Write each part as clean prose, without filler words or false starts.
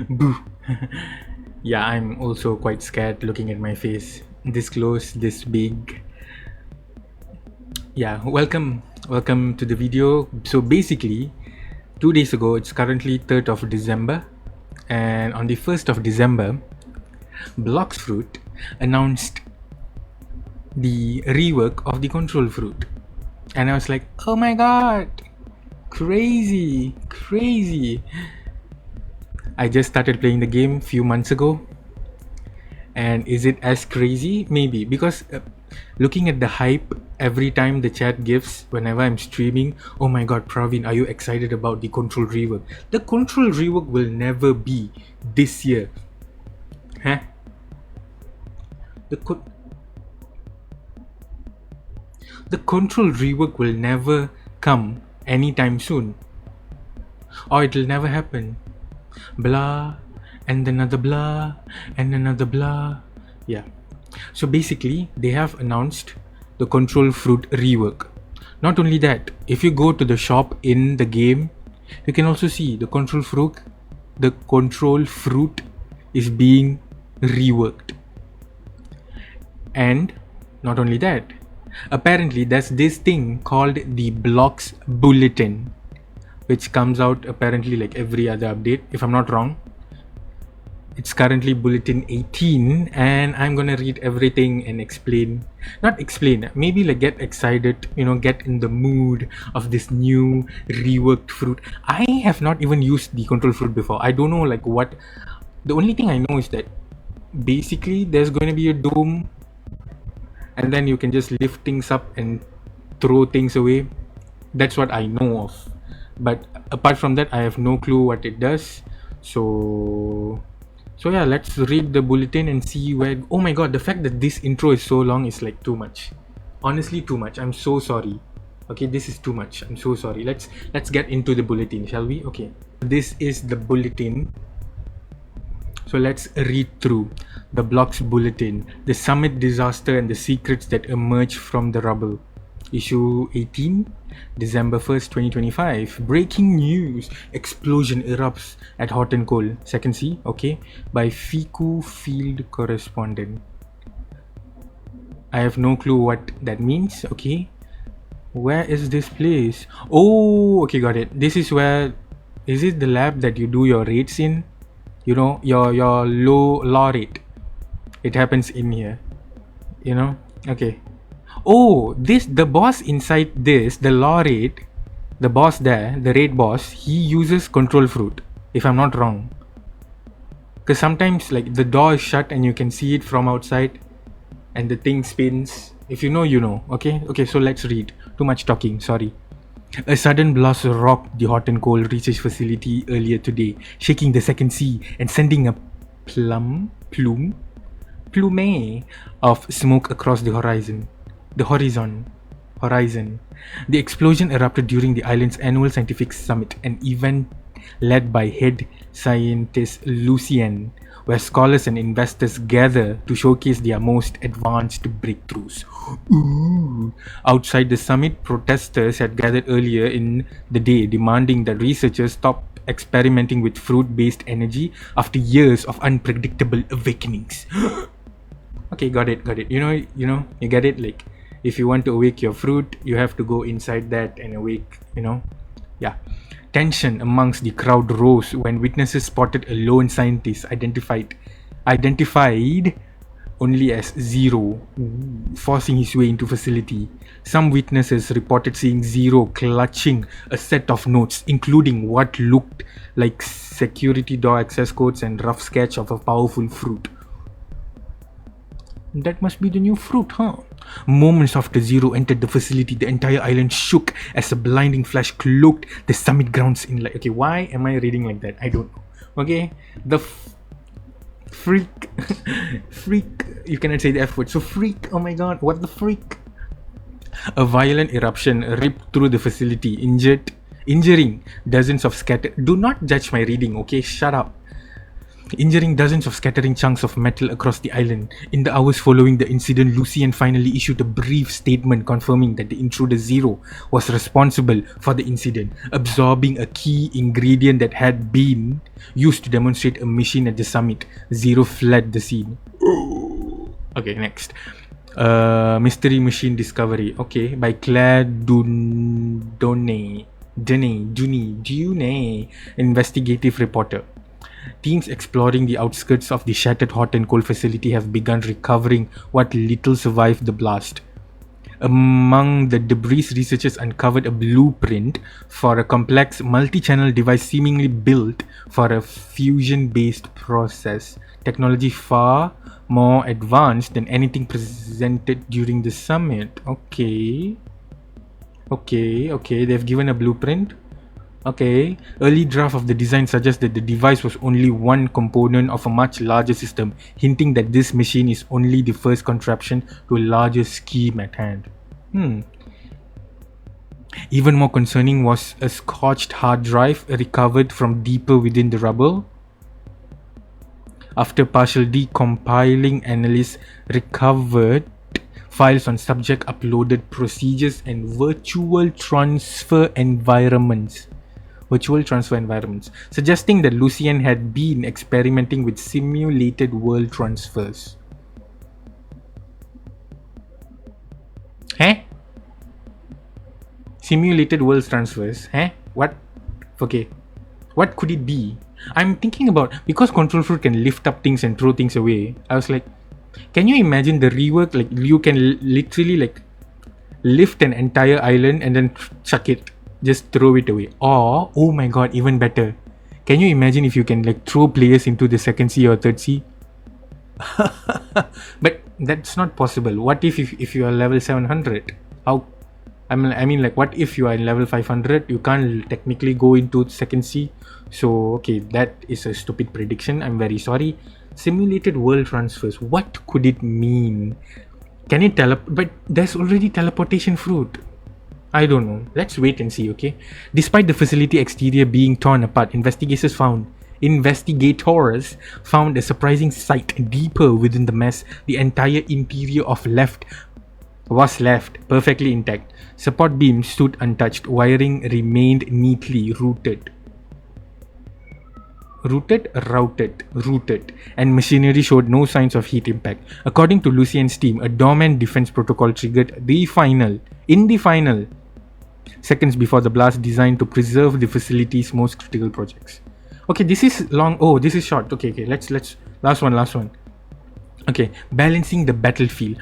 Boo. Yeah, I'm also quite scared looking at my face. This close, this big. Yeah, welcome to the video. So basically, 2 days ago, it's currently 3rd of December, and on the 1st of December, Blocks Fruit announced the rework of the control fruit. And I was like, oh my god, crazy. I just started playing the game few months ago. And is it as crazy? Maybe, because looking at the hype every time the chat gives whenever I'm streaming, oh my god, Praveen, are you excited about the control rework? The control rework will never be this year. Huh? The control rework will never come anytime soon. Or it'll never happen. Blah, and another blah, and another blah. Yeah. So basically, they have announced the control fruit rework. Not only that, if you go to the shop in the game, you can also see the control fruit. The control fruit is being reworked. And not only that, apparently there's this thing called the Blocks Bulletin, which comes out apparently like every other update, if I'm not wrong. It's currently Bulletin 18, and I'm gonna read everything and maybe like get excited, get in the mood of this new reworked fruit. I have not even used the control fruit before. I don't know like what. The only thing I know is that basically there's going to be a dome, and then you can just lift things up and throw things away. That's what I know of. But apart from that, I have no clue what it does. So yeah, let's read the bulletin and see where. Oh my god, the fact that this intro is so long is like too much. Honestly, too much. I'm so sorry. Okay, this is too much. I'm so sorry. Let's get into the bulletin, shall we? Okay. This is the bulletin. So let's read through the Blocks Bulletin, the summit disaster and the secrets that emerge from the rubble. Issue 18, December 1st, 2025. Breaking news. Explosion erupts at Hot and Cold. Second C, okay. By Fiku Field Correspondent. I have no clue what that means, okay. Where is this place? Oh, okay, got it. This is where... Is it the lab that you do your rates in? You know, your law rate. It happens in here. You know? Okay. Oh, the boss inside this, the law rate, the boss there, the raid boss, he uses control fruit, if I'm not wrong. Because sometimes like the door is shut and you can see it from outside and the thing spins. If you know, you know. Okay, so let's read. Too much talking, sorry. A sudden blast rocked the Hot and Cold research facility earlier today, shaking the second sea and sending a plume of smoke across the horizon. The explosion erupted during the island's annual scientific summit, an event led by head scientist Lucien, where scholars and investors gather to showcase their most advanced breakthroughs. Ooh. Outside the summit, protesters had gathered earlier in the day, demanding that researchers stop experimenting with fruit-based energy after years of unpredictable awakenings. Okay, got it. You get it? Like, if you want to awake your fruit, you have to go inside that and awake, Yeah. Tension amongst the crowd rose when witnesses spotted a lone scientist identified only as Zero, forcing his way into facility. Some witnesses reported seeing Zero clutching a set of notes, including what looked like security door access codes and rough sketch of a powerful fruit. That must be the new fruit, huh? Moments after Zero entered the facility, the entire island shook as a blinding flash cloaked the summit grounds in light. Okay, why am I reading like that? I don't know. Okay, the freak, you cannot say the F word. So freak, oh my god, what the freak? A violent eruption ripped through the facility, injuring dozens of scattered... Do not judge my reading, okay? Shut up. injuring dozens of scattering chunks of metal across the island. In the hours following the incident, Lucien finally issued a brief statement confirming that the intruder Zero was responsible for the incident, absorbing a key ingredient that had been used to demonstrate a machine at the summit. Zero fled the scene. Okay, next. Mystery Machine Discovery. Okay, by Claire Dune, investigative reporter. Teams exploring the outskirts of the shattered hot and cold facility have begun recovering what little survived the blast. Among the debris, researchers uncovered a blueprint for a complex multi-channel device seemingly built for a fusion-based process. Technology far more advanced than anything presented during the summit. Okay, they've given a blueprint. Okay, early draft of the design suggests that the device was only one component of a much larger system, hinting that this machine is only the first contraption to a larger scheme at hand. Even more concerning was a scorched hard drive recovered from deeper within the rubble. After partial decompiling, analysts recovered files on subject uploaded procedures and virtual transfer environments, suggesting that Lucien had been experimenting with simulated world transfers. Simulated world transfers? What? Okay. What could it be? I'm thinking about, because control fruit can lift up things and throw things away. I was like, can you imagine the rework? Like, you can literally like lift an entire island and then chuck it, just throw it away. Or, oh my god, even better, can you imagine if you can like throw players into the second sea or third sea? But that's not possible. What if you are level 700? How? I mean, like, what if you are in level 500? You can't technically go into second sea. So, okay, that is a stupid prediction. I'm very sorry. Simulated world transfers. What could it mean? Can it but there's already teleportation fruit. I don't know. Let's wait and see, okay? Despite the facility exterior being torn apart, investigators found a surprising sight deeper within the mess. The entire interior was left perfectly intact. Support beams stood untouched. Wiring remained neatly routed, and machinery showed no signs of heat impact. According to Lucien's team, a dormant defense protocol triggered in the final seconds before the blast, designed to preserve the facility's most critical projects. Okay, this is long. Oh, this is short. Okay, let's last one. Okay, Balancing the Battlefield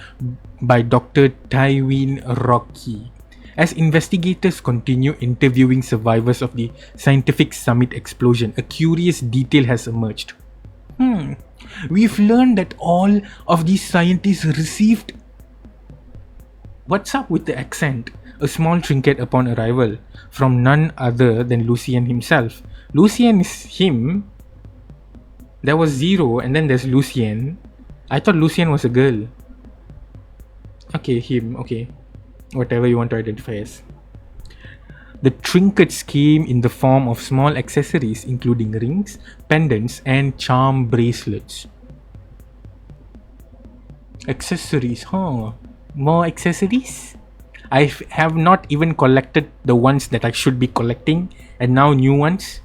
by Dr. Tywin Rocky. As investigators continue interviewing survivors of the scientific summit explosion, a curious detail has emerged. We've learned that all of these scientists received... What's up with the accent? A small trinket upon arrival from none other than Lucien himself. Lucien is him. There was Zero and then there's Lucien. I thought Lucien was a girl. Okay, him. Okay. Whatever you want to identify as. The trinkets came in the form of small accessories including rings, pendants, and charm bracelets. Accessories, huh? More accessories? I have not even collected the ones that I should be collecting, and now new ones.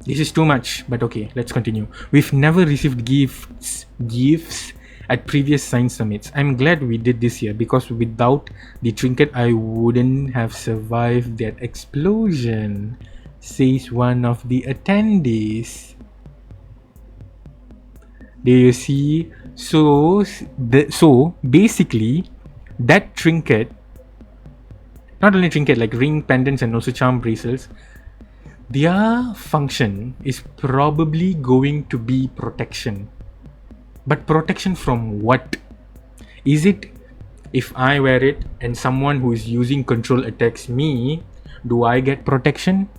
This is too much, but okay, let's continue. We've never received gifts at previous science summits. I'm glad we did this year, because without the trinket, I wouldn't have survived that explosion, says one of the attendees. There you see. So basically, that trinket, not only trinket, like ring, pendants, and also charm bracelets, their function is probably going to be protection. But protection from what? Is it if I wear it and someone who is using control attacks me, do I get protection?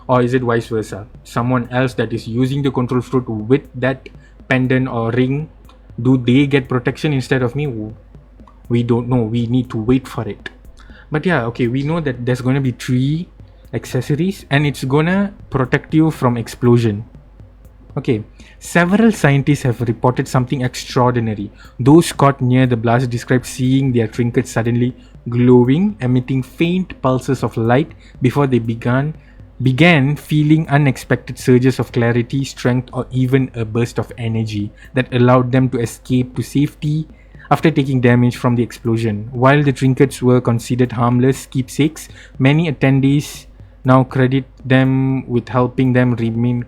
Or is it vice versa? Someone else that is using the control fruit with that pendant or ring, do they get protection instead of me? We don't know. We need to wait for it. But yeah, okay, we know that there's going to be 3 accessories and it's gonna protect you from explosion. Okay, several scientists have reported something extraordinary. Those caught near the blast described seeing their trinkets suddenly glowing, emitting faint pulses of light before they began feeling unexpected surges of clarity, strength, or even a burst of energy that allowed them to escape to safety after taking damage from the explosion. While the trinkets were considered harmless keepsakes, many attendees now credit them with helping them remain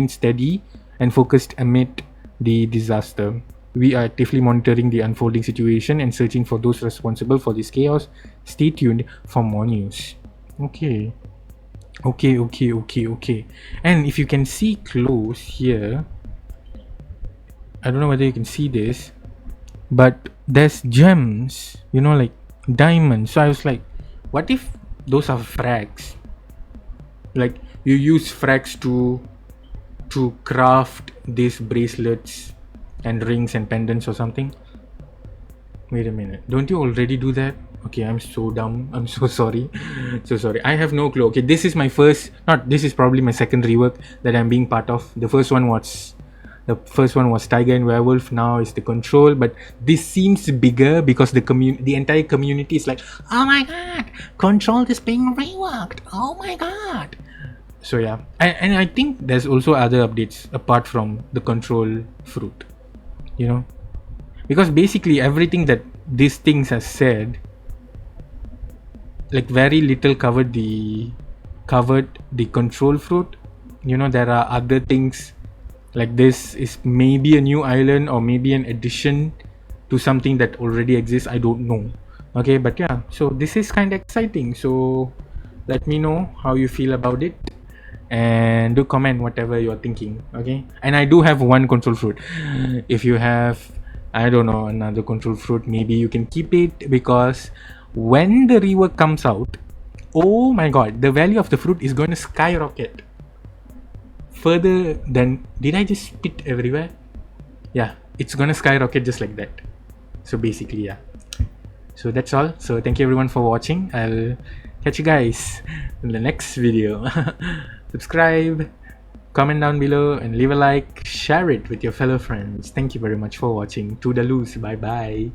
steady and focused amid the disaster. We are actively monitoring the unfolding situation and searching for those responsible for this chaos. Stay tuned for more news. Okay. Okay. And if you can see close here, I don't know whether you can see this, but there's gems, like diamonds. So I was like, what if those are frags? Like you use frags to craft these bracelets and rings and pendants or something. Wait a minute, don't you already do that? Okay, I'm so dumb, I'm so sorry. So sorry, I have no clue. Okay, this is my first, not this is probably my second rework that I'm being part of. The first one was Tiger and Werewolf. Now is the Control, but this seems bigger because the entire community is like, oh my god, Control is being reworked, oh my god. So yeah, and I think there's also other updates apart from the Control fruit, because basically everything that these things has said, like very little covered the Control fruit. There are other things, like this is maybe a new island or maybe an addition to something that already exists, I don't know. Okay, but yeah, so this is kind of exciting. So let me know how you feel about it and do comment whatever you're thinking. Okay, and I do have one Control fruit. If you have, I don't know, another Control fruit, maybe you can keep it, because when the rework comes out, oh my god, the value of the fruit is going to skyrocket further than, did I just spit everywhere? Yeah, it's gonna skyrocket just like that. So basically, yeah, so that's all. So thank you everyone for watching. I'll catch you guys in the next video. Subscribe, comment down below, and leave a like, share it with your fellow friends. Thank you very much for watching. Toodaloos, bye bye.